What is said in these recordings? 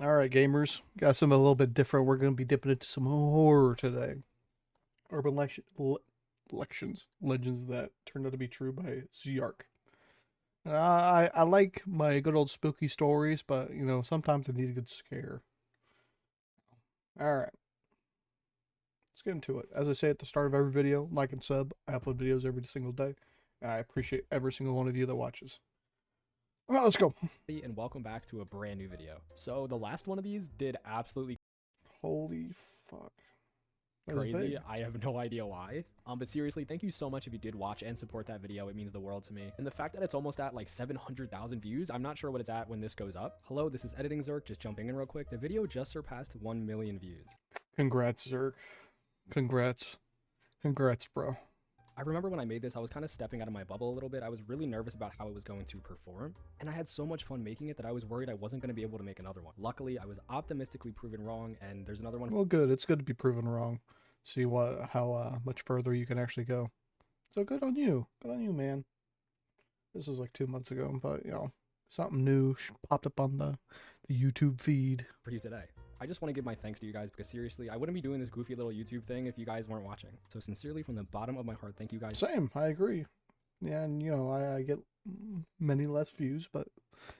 All right, gamers, got something a little bit different. We're going to be dipping into some horror today. Urban legends that turned out to be true by Zeark. I like my good old spooky stories, but sometimes I need a good scare. All right, let's get into it. As I say at the start of every video, like and sub. I upload videos every single day. I appreciate every single one of you that watches. All right, let's go. And welcome back to a brand new video. So the last one of these did absolutely Holy fuck. That was crazy. big. I have no idea why. But seriously, thank you so much if you did watch and support that video. It means the world to me. And the fact that it's almost at like 700,000 views, I'm not sure what it's at when this goes up. Hello, this is Editing Zeark, just jumping in real quick. The video just surpassed 1 million views. Congrats, Zerk. Congrats. Congrats, bro. I remember when I made this, I was kind of stepping out of my bubble a little bit. I was really nervous about how it was going to perform, and I had so much fun making it that I was worried I wasn't going to be able to make another one. Luckily, I was optimistically proven wrong, and there's another one. Well, good. It's good to be proven wrong. See how much further you can actually go. So good on you. Good on you, man. This was like 2 months ago, but something new popped up on the YouTube feed for you today. I just want to give my thanks to you guys because seriously, I wouldn't be doing this goofy little YouTube thing if you guys weren't watching. So sincerely, from the bottom of my heart, thank you guys. Same, I agree. Yeah, and I get many less views, but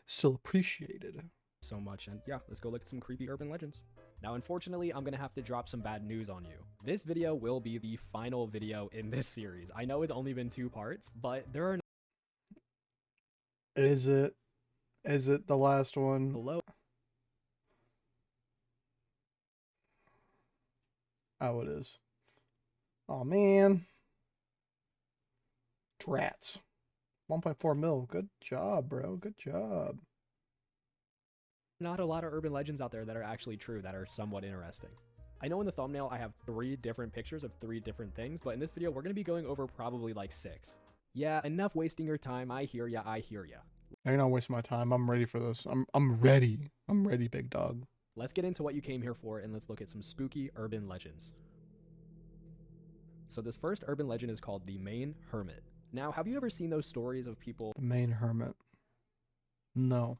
still appreciated so much. And yeah, let's go look at some creepy urban legends. Now, unfortunately, I'm going to have to drop some bad news on you. This video will be the final video in this series. I know it's only been 2 parts, but there are... Is it the last one? Hello? Oh, it is. Oh, man. Drats. 1.4 mil. Good job, bro. Good job. Not a lot of urban legends out there that are actually true that are somewhat interesting. I know in the thumbnail I have 3 different pictures of 3 different things, but in this video we're going to be going over probably like 6. Yeah, enough wasting your time. I hear ya. I hear ya. You're not wasting my time. I'm ready for this. I'm ready. I'm ready, big dog. Let's get into what you came here for and let's look at some spooky urban legends. So this first urban legend is called the Maine Hermit. Now, have you ever seen those stories of people... The Maine Hermit? No.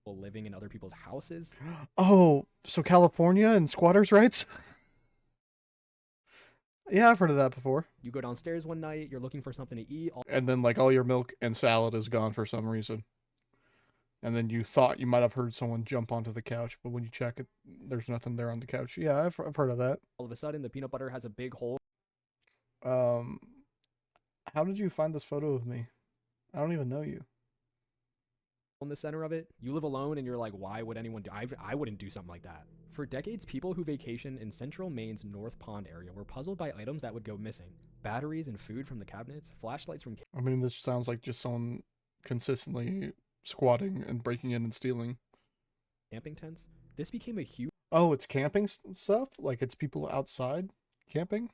Living in other people's houses? Oh, so California and squatters' rights? Yeah, I've heard of that before. You go downstairs one night, you're looking for something to eat. And then like all your milk and salad is gone for some reason. And then you thought you might have heard someone jump onto the couch, but when you check it, there's nothing there on the couch. Yeah, I've heard of that. All of a sudden, the peanut butter has a big hole. How did you find this photo of me? I don't even know you. In the center of it, you live alone and you're like, why would anyone do... I wouldn't do something like that. For decades, people who vacation in central Maine's North Pond area were puzzled by items that would go missing. Batteries and food from the cabinets, flashlights from... I mean, this sounds like just someone consistently squatting and breaking in and stealing. Camping tents. This became a huge... Oh, it's camping stuff? Like it's people outside camping?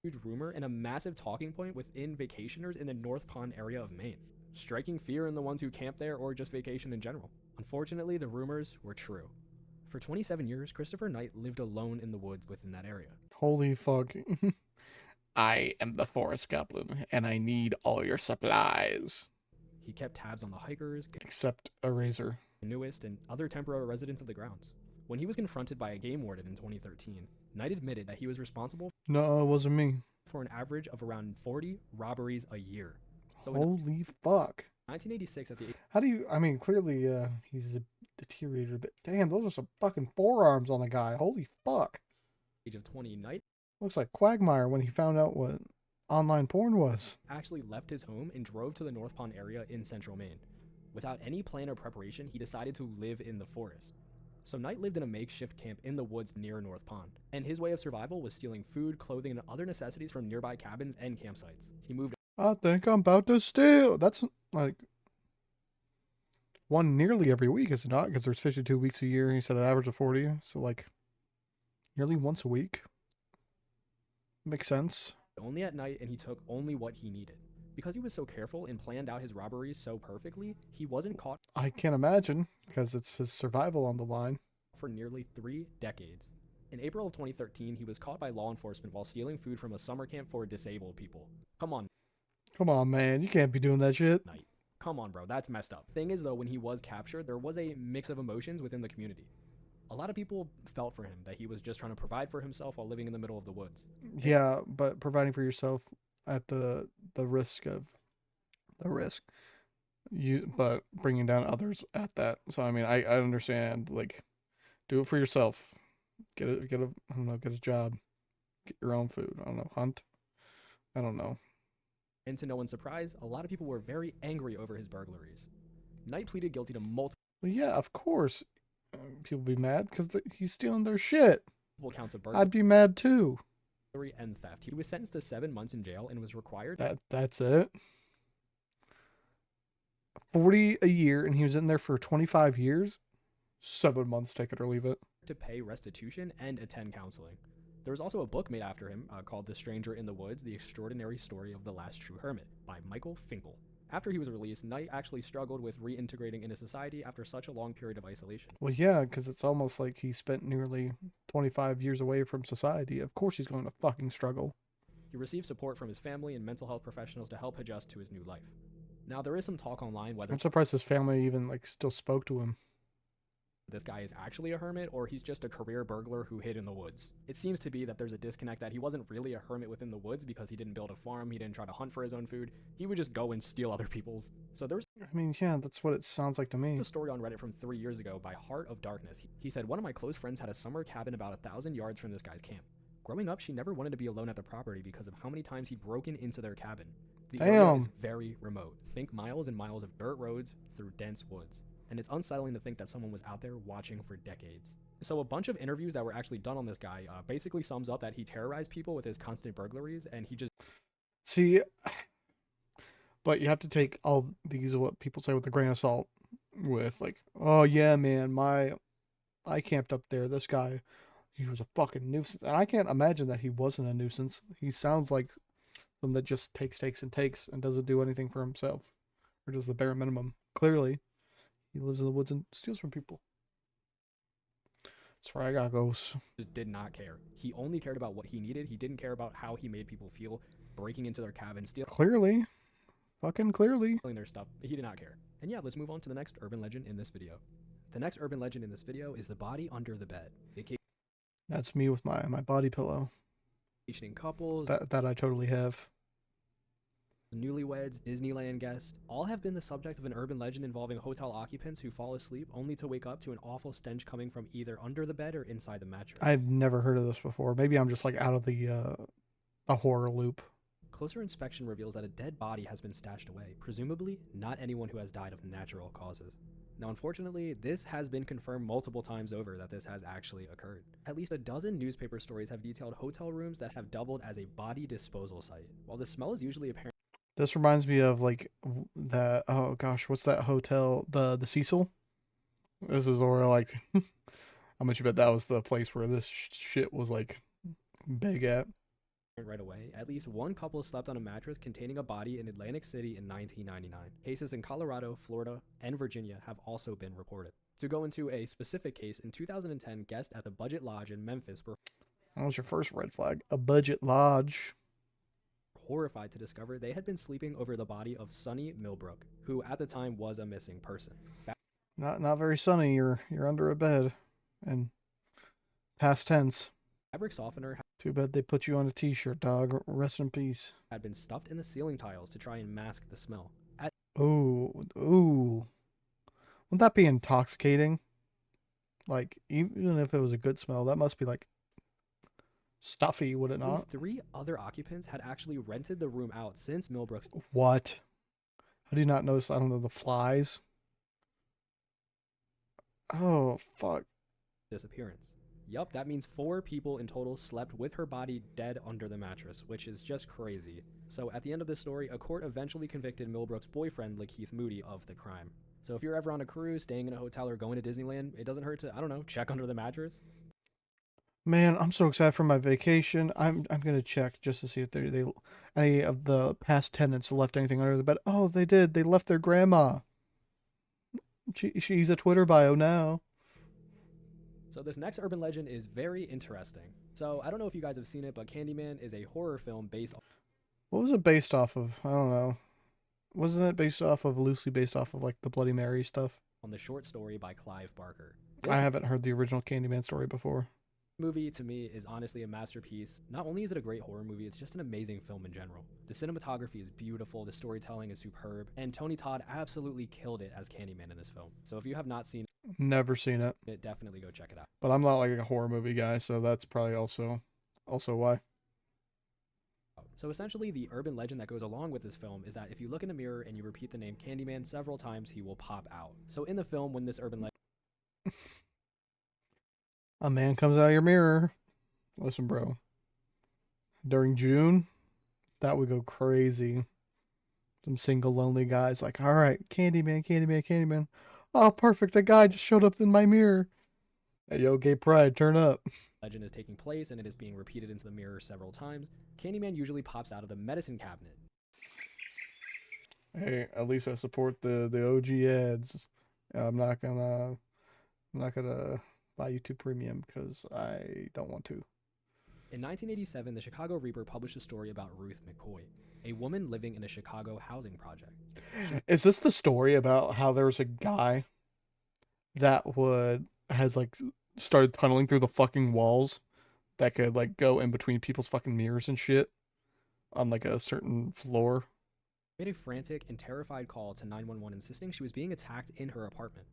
Huge rumor and a massive talking point within vacationers in the North Pond area of Maine, striking fear in the ones who camp there or just vacation in general. Unfortunately, the rumors were true. For 27 years, Christopher Knight lived alone in the woods within that area. Holy fuck. I am the forest goblin, and I need all your supplies. He kept tabs on the hikers, except a razor, canoeists, and other temporary residents of the grounds. When he was confronted by a game warden in 2013, Knight admitted that he was responsible No, it wasn't me. for an average of around 40 robberies a year. So holy fuck. 1986 at the... How do you... I mean, clearly he's deteriorated a bit. Damn, those are some fucking forearms on the guy. Holy fuck. Age of 20, Knight looks like Quagmire when he found out what online porn was. Actually left his home and drove to the North Pond area in central Maine. Without any plan or preparation, he decided to live in the forest. So Knight lived in a makeshift camp in the woods near North Pond, and his way of survival was stealing food, clothing, and other necessities from nearby cabins and campsites. He moved... I think I'm about to steal. That's like one nearly every week, is it not? Because there's 52 weeks a year. He said an average of 40, so like nearly once a week. Makes sense. Only at night, and he took only what he needed. Because he was so careful and planned out his robberies so perfectly, he wasn't caught... I can't imagine, because it's his survival on the line. ...for nearly 3 decades. In April of 2013, he was caught by law enforcement while stealing food from a summer camp for disabled people. Come on. Come on, man. You can't be doing that shit. Night. Come on, bro. That's messed up. Thing is, though, when he was captured, there was a mix of emotions within the community. A lot of people felt for him that he was just trying to provide for himself while living in the middle of the woods. Yeah, but providing for yourself at the risk of the risk you, but bringing down others at that. So I mean, I understand. Like, do it for yourself. Get a I don't know, get a job, get your own food. I don't know, hunt. I don't know. And to no one's surprise, a lot of people were very angry over his burglaries. Knight pleaded guilty to multiple Well, yeah, of course. People be mad because he's stealing their shit. counts of I'd be mad too. burglary and theft. He was sentenced to 7 months in jail and was required That's it. 40 a year, and he was in there for 25 years. 7 months, take it or leave it. to pay restitution and attend counseling. There was also a book made after him called The Stranger in the Woods, The Extraordinary Story of the Last True Hermit by Michael Finkel. After he was released, Knight actually struggled with reintegrating into society after such a long period of isolation. Well, yeah, because it's almost like he spent nearly 25 years away from society. Of course he's going to fucking struggle. He received support from his family and mental health professionals to help adjust to his new life. Now, there is some talk online whether I'm surprised his family even like still spoke to him. this guy is actually a hermit or he's just a career burglar who hid in the woods. It seems to be that there's a disconnect, that he wasn't really a hermit within the woods because he didn't build a farm, he didn't try to hunt for his own food, he would just go and steal other people's. So there's I mean, yeah, that's what it sounds like to me. a story on Reddit from 3 years ago by Heart of Darkness. He said, one of my close friends had a summer cabin about 1,000 yards from this guy's camp. Growing up, she never wanted to be alone at the property because of how many times he'd broken into their cabin. The area is very remote. Think miles and miles of dirt roads through dense woods. And it's unsettling to think that someone was out there watching for decades. So a bunch of interviews that were actually done on this guy basically sums up that he terrorized people with his constant burglaries, and he just See, but you have to take all these what people say with a grain of salt. With like, oh yeah, man, I camped up there. This guy, he was a fucking nuisance, and I can't imagine that he wasn't a nuisance. He sounds like someone that just takes and doesn't do anything for himself, or does the bare minimum. Clearly, he lives in the woods and steals from people. That's where I got goes. did not care. He only cared about what he needed. He didn't care about how he made people feel, breaking into their cabin, stealing Clearly, fucking clearly. their stuff. He did not care. And yeah, let's move on to the next urban legend in this video. The next urban legend in this video is the body under the bed. That's me with my body pillow. Vacationing couples, That I totally have. newlyweds, Disneyland guests, all have been the subject of an urban legend involving hotel occupants who fall asleep only to wake up to an awful stench coming from either under the bed or inside the mattress. I've never heard of this before. Maybe I'm just like out of the horror loop. Closer inspection reveals that a dead body has been stashed away, presumably not anyone who has died of natural causes. Now, unfortunately, this has been confirmed multiple times over that this has actually occurred. At least a dozen newspaper stories have detailed hotel rooms that have doubled as a body disposal site. While the smell is usually apparent, This reminds me of like that. Oh gosh, what's that hotel? The Cecil. This is where like, how much you bet that was the place where this shit was like big at. right away, at least one couple slept on a mattress containing a body in Atlantic City in 1999. Cases in Colorado, Florida, and Virginia have also been reported. To go into a specific case, in 2010, guests at the Budget Lodge in Memphis were That was your first red flag. A budget lodge. horrified to discover they had been sleeping over the body of Sonny Millbrook, who at the time was a missing person. Not very sunny. You're under a bed, and past tense. Fabric softener Too bad they put you on a t-shirt, dog. Rest in peace. had been stuffed in the ceiling tiles to try and mask the smell. Ooh. Wouldn't that be intoxicating? Like, even if it was a good smell, that must be like stuffy, would it At not? least 3 other occupants had actually rented the room out since Millbrook's What? How do you not notice? I don't know, the flies. Oh, fuck. disappearance. Yup, that means 4 people in total slept with her body dead under the mattress, which is just crazy. So at the end of this story, a court eventually convicted Millbrook's boyfriend, Lakeith Moody, of the crime. So if you're ever on a cruise, staying in a hotel, or going to Disneyland, it doesn't hurt to, I don't know, check under the mattress. Man, I'm so excited for my vacation. I'm gonna check just to see if they any of the past tenants left anything under the bed. Oh, they did. They left their grandma. She's a Twitter bio now. So this next urban legend is very interesting. So I don't know if you guys have seen it, but Candyman is a horror film based What was it based off of? I don't know. Wasn't it loosely based off of like the Bloody Mary stuff? on the short story by Clive Barker. This I haven't heard the original Candyman story before. movie to me is honestly a masterpiece. Not only is it a great horror movie, it's just an amazing film in general. The cinematography is beautiful, the storytelling is superb, and Tony Todd absolutely killed it as Candyman in this film. So if you have not seen Never seen it, it, definitely go check it out. but I'm not like a horror movie guy, so that's probably also why. So essentially, the urban legend that goes along with this film is that if you look in a mirror and you repeat the name Candyman several times, he will pop out. So in the film, when this urban legend A man comes out of your mirror. Listen, bro. During June, that would go crazy. Some single lonely guys like, all right, Candyman, Candyman, Candyman. Oh, perfect. A guy just showed up in my mirror. Hey, yo, gay pride, turn up. legend is taking place and it is being repeated into the mirror several times, Candyman usually pops out of the medicine cabinet. Hey, at least I support the OG ads. I'm not gonna buy YouTube Premium because I don't want to. In 1987, the Chicago Reaper published a story about Ruth McCoy, a woman living in a Chicago housing project. Is this the story about how there was a guy that would has like started tunneling through the fucking walls that could like go in between people's fucking mirrors and shit on like a certain floor? Made a frantic and terrified call to 911 insisting she was being attacked in her apartment.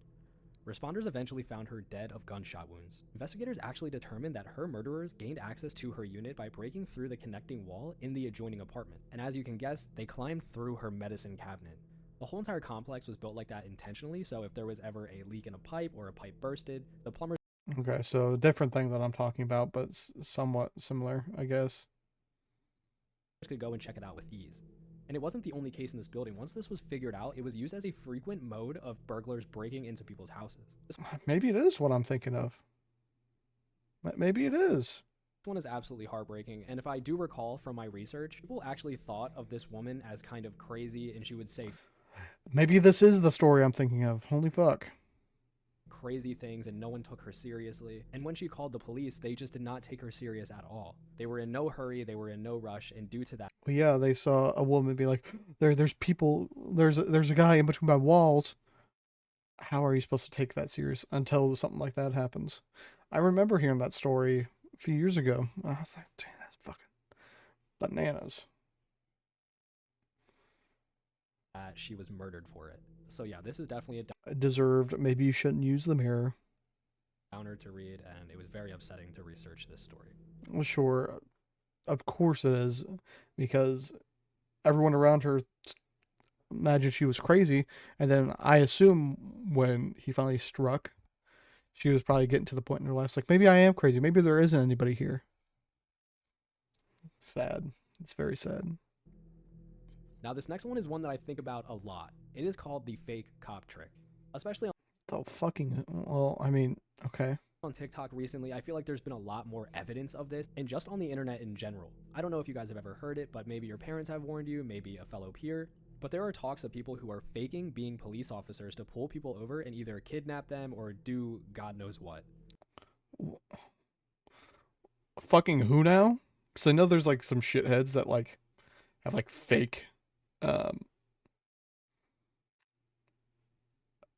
Responders eventually found her dead of gunshot wounds. Investigators actually determined that her murderers gained access to her unit by breaking through the connecting wall in the adjoining apartment. And as you can guess, they climbed through her medicine cabinet. The whole entire complex was built like that intentionally, so if there was ever a leak in a pipe or a pipe bursted, the plumbers Okay, so different thing that I'm talking about, but somewhat similar, I guess. could go and check it out with ease. And it wasn't the only case in this building. Once this was figured out, it was used as a frequent mode of burglars breaking into people's houses. This Maybe it is what I'm thinking of. Maybe it is. one is absolutely heartbreaking, and if I do recall from my research, people actually thought of this woman as kind of crazy, and she would say Maybe this is the story I'm thinking of. Holy fuck. crazy things and no one took her seriously. And when she called the police, they just did not take her serious at all. They were in no hurry, they were in no rush, and due to that, Well, yeah, they saw a woman be like, there's people, there's a guy in between my walls. How are you supposed to take that serious until something like that happens? I remember hearing that story a few years ago. I was like, dang, that's fucking bananas. she was murdered for it. So yeah, this is definitely a Deserved. Maybe you shouldn't use the mirror. downer to read, and it was very upsetting to research this story. Well, sure, of course it is, because everyone around her imagined she was crazy, and then I assume when he finally struck, she was probably getting to the point in her life like, maybe I am crazy. Maybe there isn't anybody here. Sad. It's very sad. Now, this next one is one that I think about a lot. It is called the fake cop trick, especially The fucking, well, I mean, okay. on TikTok recently. I feel like there's been a lot more evidence of this, and just on the internet in general. I don't know if you guys have ever heard it, but maybe your parents have warned you, maybe a fellow peer. But there are talks of people who are faking being police officers to pull people over and either kidnap them or do God knows what. Fucking who now? Because I know there's like some shitheads that like have like fake. Um,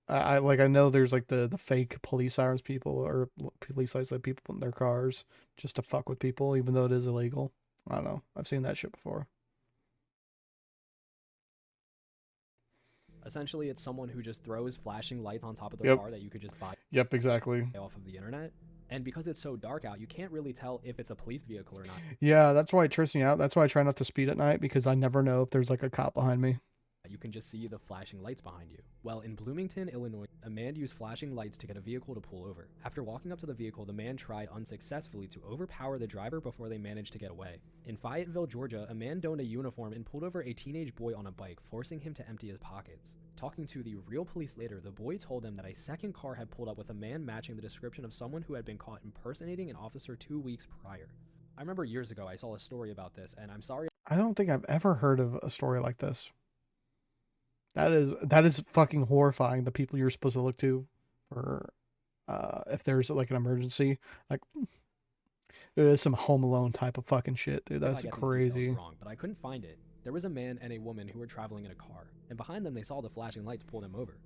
I know there's like the fake police sirens people or police lights that people put in their cars just to fuck with people, even though it is illegal. I don't know. I've seen that shit before. Essentially, it's someone who just throws flashing lights on top of their car that you could just buy Yep, exactly. off of the internet. And because it's so dark out, you can't really tell if it's a police vehicle or not. Yeah, that's why it trips me out. That's why I try not to speed at night because I never know if there's like a cop behind me. You can just see the flashing lights behind you. Well, in Bloomington, Illinois, a man used flashing lights to get a vehicle to pull over. After walking up to the vehicle, the man tried unsuccessfully to overpower the driver before they managed to get away. In Fayetteville, Georgia, a man donned a uniform and pulled over a teenage boy on a bike, forcing him to empty his pockets. Talking to the real police later, the boy told them that a second car had pulled up with a man matching the description of someone who had been caught impersonating an officer 2 weeks prior. I remember years ago I saw a story about this, and I'm sorry. I don't think I've ever heard of a story like this. That is fucking horrifying. The people you're supposed to look to for if there's like an emergency, like it is some Home Alone type of fucking shit, dude. If I That's get these crazy. details wrong, but I couldn't find it. There was a man and a woman who were traveling in a car, and behind them they saw the flashing lights pull them over.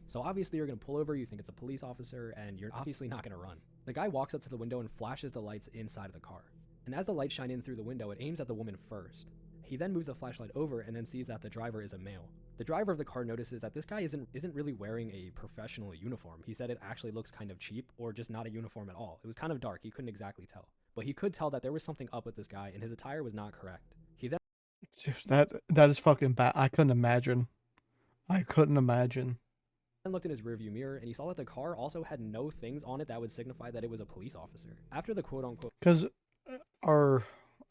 So obviously you're going to pull over, you think it's a police officer, and you're obviously not going to run. The guy walks up to the window and flashes the lights inside of the car. And as the lights shine in through the window, it aims at the woman first. He then moves the flashlight over and then sees that the driver is a male. The driver of the car notices that this guy isn't really wearing a professional uniform. He said it actually looks kind of cheap or just not a uniform at all. It was kind of dark, he couldn't exactly tell. But he could tell that there was something up with this guy and his attire was not correct. He then Dude, that is fucking bad. I couldn't imagine. I couldn't imagine. looked in his rearview mirror and he saw that the car also had no things on it that would signify that it was a police officer. After the quote-unquote Because our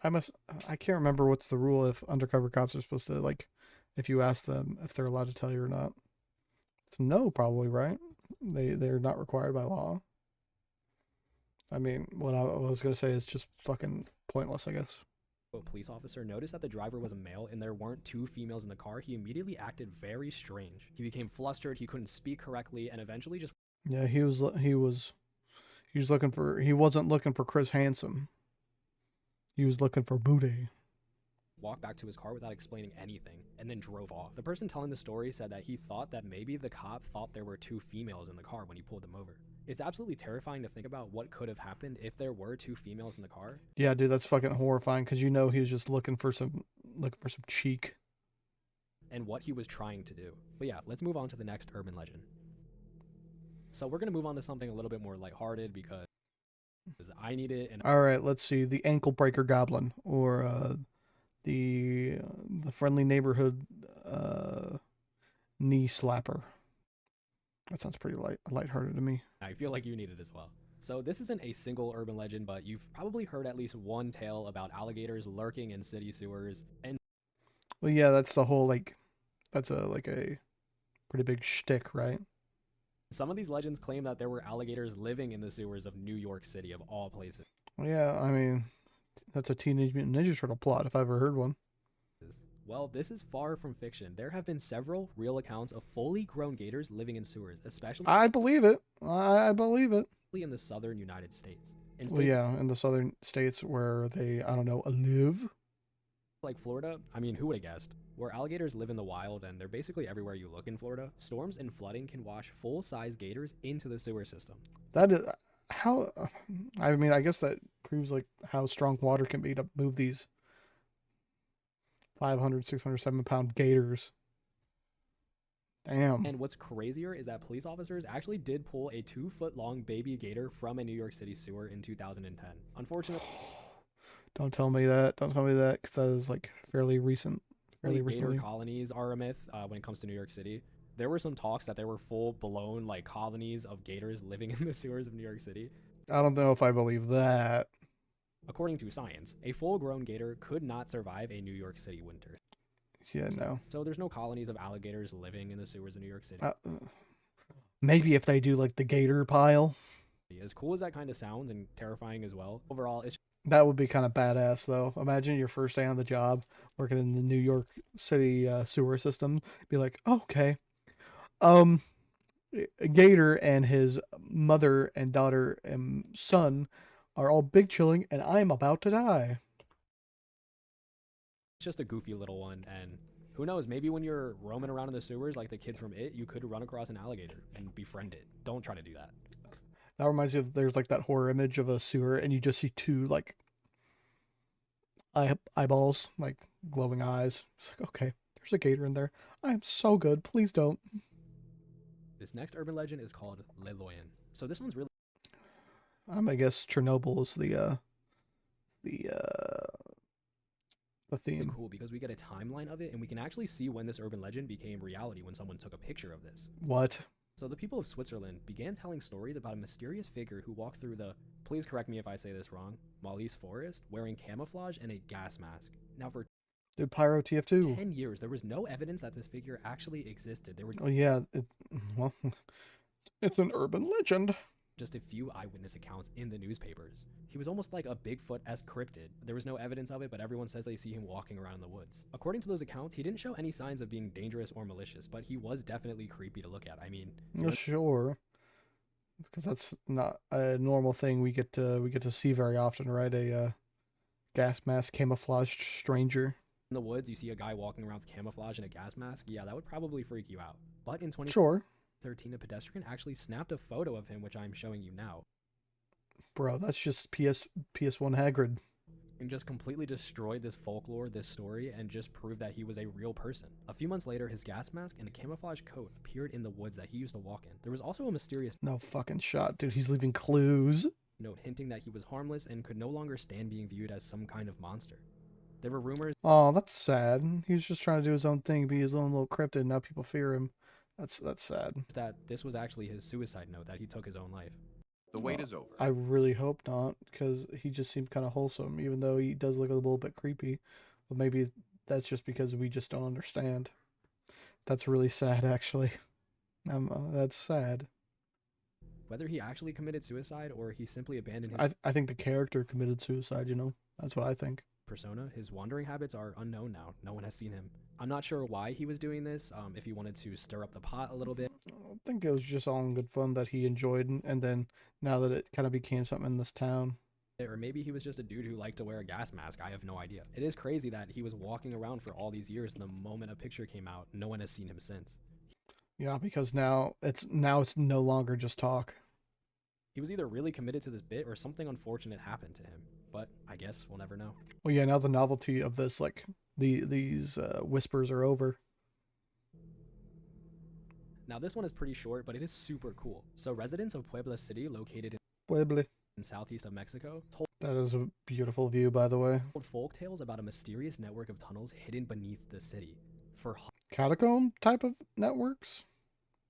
I can't remember what's the rule if undercover cops are supposed to, like, if you ask them if they're allowed to tell you or not. It's no, probably, right? They're not required by law. I mean, what I was gonna say is just fucking pointless, I guess. police officer noticed that the driver was a male and there weren't two females in the car, he immediately acted very strange. He became flustered, he couldn't speak correctly, and eventually just Yeah, he he wasn't looking for Chris Handsome. He was looking for booty. walked back to his car without explaining anything and then drove off. The person telling the story said that he thought that maybe the cop thought there were two females in the car when he pulled them over. It's absolutely terrifying to think about what could have happened if there were two females in the car. Yeah, dude, that's fucking horrifying because you know he was just looking for some cheek. And what he was trying to do. But yeah, let's move on to the next urban legend. So we're going to move on to something a little bit more lighthearted because I need it. And All right, let's see. The ankle breaker goblin, or the friendly neighborhood knee slapper. That sounds pretty lighthearted to me. I feel like you need it as well. So this isn't a single urban legend, but you've probably heard at least one tale about alligators lurking in city sewers. And Well, yeah, that's the whole that's a pretty big shtick, right? some of these legends claim that there were alligators living in the sewers of New York City, of all places. Well, yeah, I mean, that's a Teenage Mutant Ninja Turtle plot if I ever heard one. Well, this is far from fiction. There have been several real accounts of fully grown gators living in sewers, especially I believe it. I believe it. in the southern United States. In Well, states yeah, in the southern states where they, I don't know, live. like Florida, I mean, who would have guessed? Where alligators live in the wild and they're basically everywhere you look in Florida, storms and flooding can wash full-size gators into the sewer system. That is how. I mean, I guess that proves like how strong water can be to move these 500, 600, 7-pound gators. Damn. And what's crazier is that police officers actually did pull a 2-foot-long baby gator from a New York City sewer in 2010. Unfortunately, Don't tell me that. Don't tell me that because that is like fairly recent. Fairly gator recently. colonies are a myth when it comes to New York City. There were some talks that there were full-blown like colonies of gators living in the sewers of New York City. I don't know if I believe that. According to science, a full-grown gator could not survive a New York City winter. Yeah, no. So there's no colonies of alligators living in the sewers of New York City. Maybe if they do like the gator pile, As cool as that kind of sounds and terrifying as well, overall, it's that would be kind of badass though. Imagine your first day on the job working in the New York City sewer system. Be like, okay, um, a gator and his mother and daughter and son are all big chilling, and I'm about to die. just a goofy little one. And who knows, maybe when you're roaming around in the sewers like the kids from It, you could run across an alligator and befriend it. Don't try to do that. That reminds me of there's like that horror image of a sewer, and you just see two like eyeballs, like glowing eyes. It's like, okay, there's a gator in there. I'm so good. Please don't. This next urban legend is called Leloyan. So this one's really I guess Chernobyl is the theme. cool because we get a timeline of it and we can actually see when this urban legend became reality when someone took a picture of this. What? So the people of Switzerland began telling stories about a mysterious figure who walked through the, please correct me if I say this wrong, Malise forest wearing camouflage and a gas mask. Now for Dude, Pyro TF2. 10 years, there was no evidence that this figure actually existed. There were Oh yeah, well, it's an urban legend. just a few eyewitness accounts in the newspapers. He was almost like a Bigfoot-esque cryptid. There was no evidence of it, but everyone says they see him walking around in the woods. According to those accounts, he didn't show any signs of being dangerous or malicious, but he was definitely creepy to look at. I mean, Sure, because that's not a normal thing we get to see very often, right? A gas mask camouflaged stranger. in the woods, you see a guy walking around with camouflage and a gas mask. Yeah, that would probably freak you out. But in 20 Sure. 13, a pedestrian actually snapped a photo of him, which I'm showing you now, Bro, that's just PS1 Hagrid. and just completely destroyed this folklore, this story, and just proved that he was a real person. A few months later, his gas mask and a camouflage coat appeared in the woods that he used to walk in. There was also a mysterious No fucking shot, dude. He's leaving clues. note hinting that he was harmless and could no longer stand being viewed as some kind of monster. There were rumors Oh, that's sad. He was just trying to do his own thing, be his own little cryptid. Now people fear him. That's sad. that this was actually his suicide note, that he took his own life. The wait is over. I really hope not, because he just seemed kind of wholesome, even though he does look a little bit creepy. But maybe that's just because we just don't understand. That's really sad, actually. That's sad. Whether he actually committed suicide or he simply abandoned his I think the character committed suicide, you know? That's what I think. persona, his wandering habits are unknown now. No one has seen him. I'm not sure why he was doing this, if he wanted to stir up the pot a little bit, I think it was just all in good fun that he enjoyed, and then now that it kind of became something in this town. or maybe he was just a dude who liked to wear a gas mask. I have no idea. It is crazy that he was walking around for all these years, and the moment a picture came out, no one has seen him since. Yeah, because now it's no longer just talk. He was either really committed to this bit or something unfortunate happened to him. But I guess we'll never know. Well, yeah, now the novelty of this, like these whispers are over. Now this one is pretty short, but it is super cool. So residents of Puebla City, located Puebla. in southeast of Mexico, told That is a beautiful view, by the way. folk tales about a mysterious network of tunnels hidden beneath the city. For Catacomb type of networks.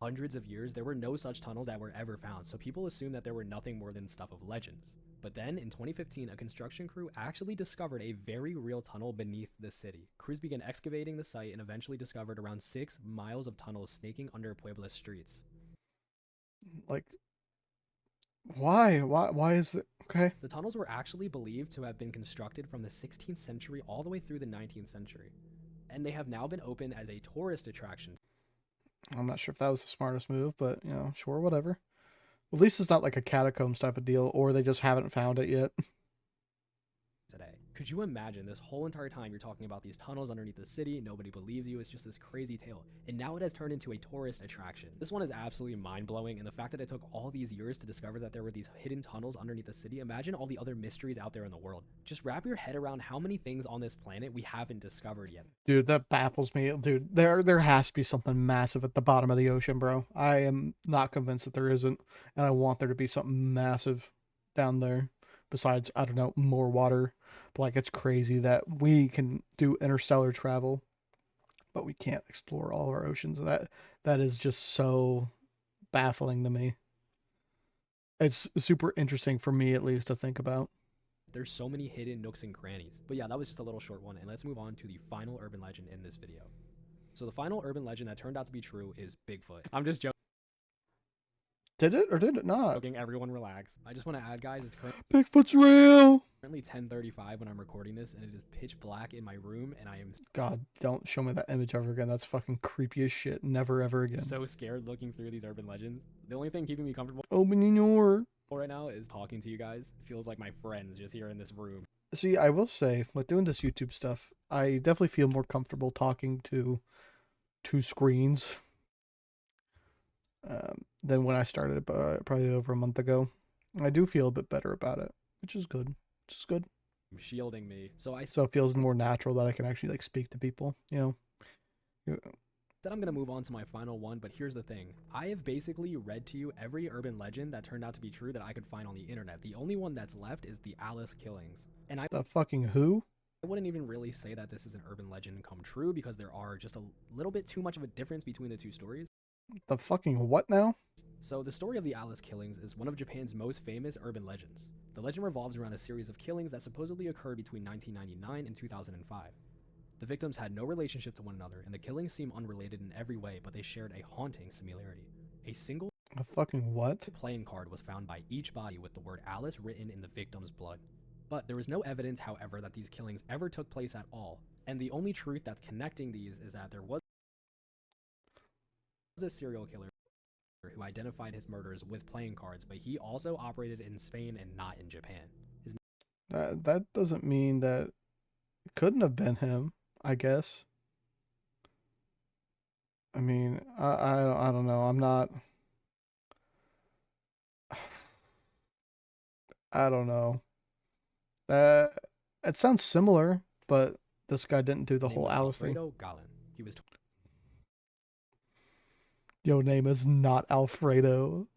hundreds of years, there were no such tunnels that were ever found, so people assumed that there were nothing more than stuff of legends. But then, in 2015, a construction crew actually discovered a very real tunnel beneath the city. Crews began excavating the site and eventually discovered around 6 miles of tunnels snaking under Puebla's streets. Like, why is it okay? The tunnels were actually believed to have been constructed from the 16th century all the way through the 19th century, and they have now been open as a tourist attraction I'm not sure if that was the smartest move, but you know, sure, whatever. At least it's not like a catacombs type of deal, or they just haven't found it yet. today. Could you imagine this whole entire time you're talking about these tunnels underneath the city, nobody believes you, it's just this crazy tale, and now it has turned into a tourist attraction. This one is absolutely mind-blowing, and the fact that it took all these years to discover that there were these hidden tunnels underneath the city, imagine all the other mysteries out there in the world. Just wrap your head around how many things on this planet we haven't discovered yet. Dude, that baffles me. Dude, there has to be something massive at the bottom of the ocean, bro. I am not convinced that there isn't, and I want there to be something massive down there. Besides, I don't know, more water. But like, it's crazy that we can do interstellar travel, but we can't explore all of our oceans. That is just so baffling to me. It's super interesting for me, at least, to think about. There's so many hidden nooks and crannies. But yeah, that was just a little short one, and let's move on to the final urban legend in this video. So the final urban legend that turned out to be true is Bigfoot. I'm just Did it or did it not? joking, everyone relax. I just want to add, guys, it's Bigfoot's real. currently 10:35 when I'm recording this, and it is pitch black in my room, and I am God, don't show me that image ever again. That's fucking creepy as shit. Never ever again. so scared looking through these urban legends. The only thing keeping me comfortable Opening your. right now is talking to you guys. It feels like my friends just here in this room. See, I will say, with doing this YouTube stuff, I definitely feel more comfortable talking to two screens than when I started, probably over a month ago. I do feel a bit better about it, which is good. Which is good. Shielding me. So I So it feels more natural that I can actually like speak to people. You know. said I'm going to move on to my final one, but here's the thing. I have basically read to you every urban legend that turned out to be true that I could find on the internet. The only one that's left is the Alice killings. And I The fucking who? wouldn't even really say that this is an urban legend come true because there are just a little bit too much of a difference between the two stories. The fucking what now? So the story of the Alice killings is one of Japan's most famous urban legends. The legend revolves around a series of killings that supposedly occurred between 1999 and 2005. The victims had no relationship to one another, and the killings seem unrelated in every way, but they shared a haunting similarity. A single A fucking what? playing card was found by each body with the word Alice written in the victim's blood. But there was no evidence, however, that these killings ever took place at all, and the only truth that's connecting these is that there was a serial killer who identified his murders with playing cards, but he also operated in Spain and not in Japan. That doesn't mean that it couldn't have been him, I guess. I mean, I don't know. I'm not. I don't know. Uh, it sounds similar, but this guy didn't do the His name whole was Alice thing. Alfredo Galen. He was Your name is not Alfredo.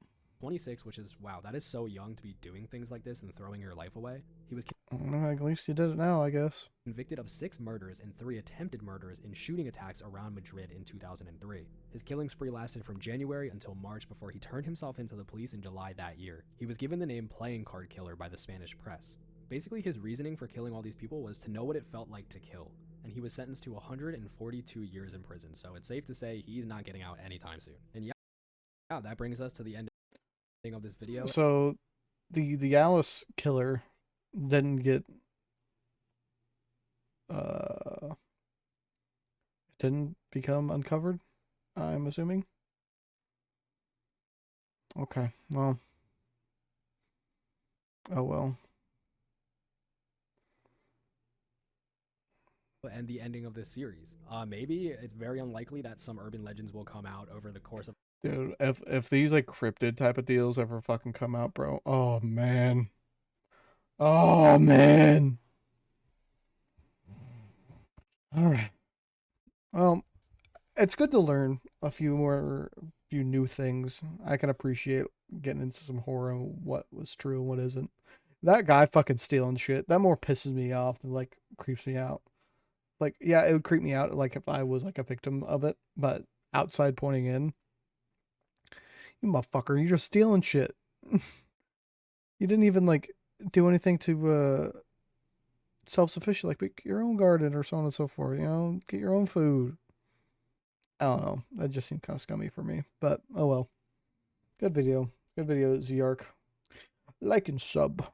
26, which is, wow, that is so young to be doing things like this and throwing your life away. He was At least you did it now, I guess. convicted of 6 murders and 3 attempted murders in shooting attacks around Madrid in 2003. His killing spree lasted from January until March before he turned himself into the police in July that year. He was given the name playing card killer by the Spanish press. Basically, his reasoning for killing all these people was to know what it felt like to kill, and he was sentenced to 142 years in prison, so it's safe to say he's not getting out anytime soon. And yeah, that brings us to the end of this video. So, the Alice killer didn't get uh didn't become uncovered. I'm assuming. Okay. Well. Oh well. And the ending of this series. Maybe it's very unlikely that some urban legends will come out over the course of. Dude, if these like cryptid type of deals ever fucking come out, bro. Oh man. Oh man. All right. Well, it's good to learn a few new things. I can appreciate getting into some horror and what was true and what isn't. That guy fucking stealing shit. That more pisses me off than like creeps me out. Like, yeah, it would creep me out like if I was like a victim of it, but outside pointing in, you motherfucker, you're just stealing shit. You didn't even like do anything to self-sufficient, like make your own garden or so on and so forth, get your own food. I don't know. That just seemed kind of scummy for me. But oh well. Good video. Good video, Zeark. Like and sub.